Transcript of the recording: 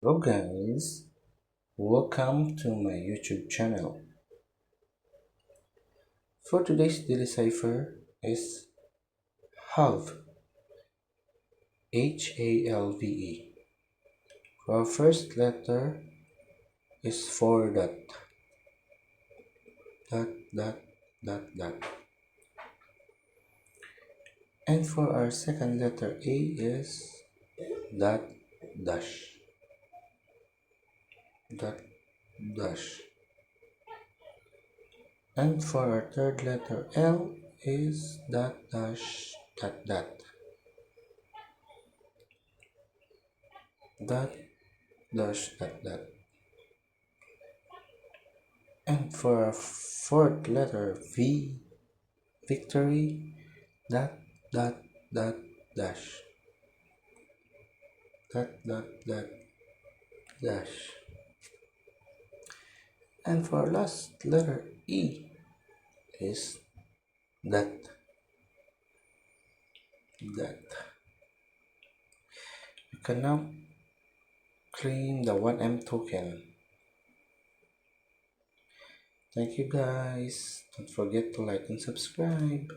Hello guys, welcome to my YouTube channel. For today's daily cipher is halve, Halve. Our first letter is four dot dot dot. And for our second letter A is dot dash dot dash. And for our third letter L is dot dash dot dot. And for our fourth letter V, victory, dot dot dot dash dot dash. And for our last letter E is dot dot. You can now claim the 1M token. Thank you guys. Don't forget to like and subscribe.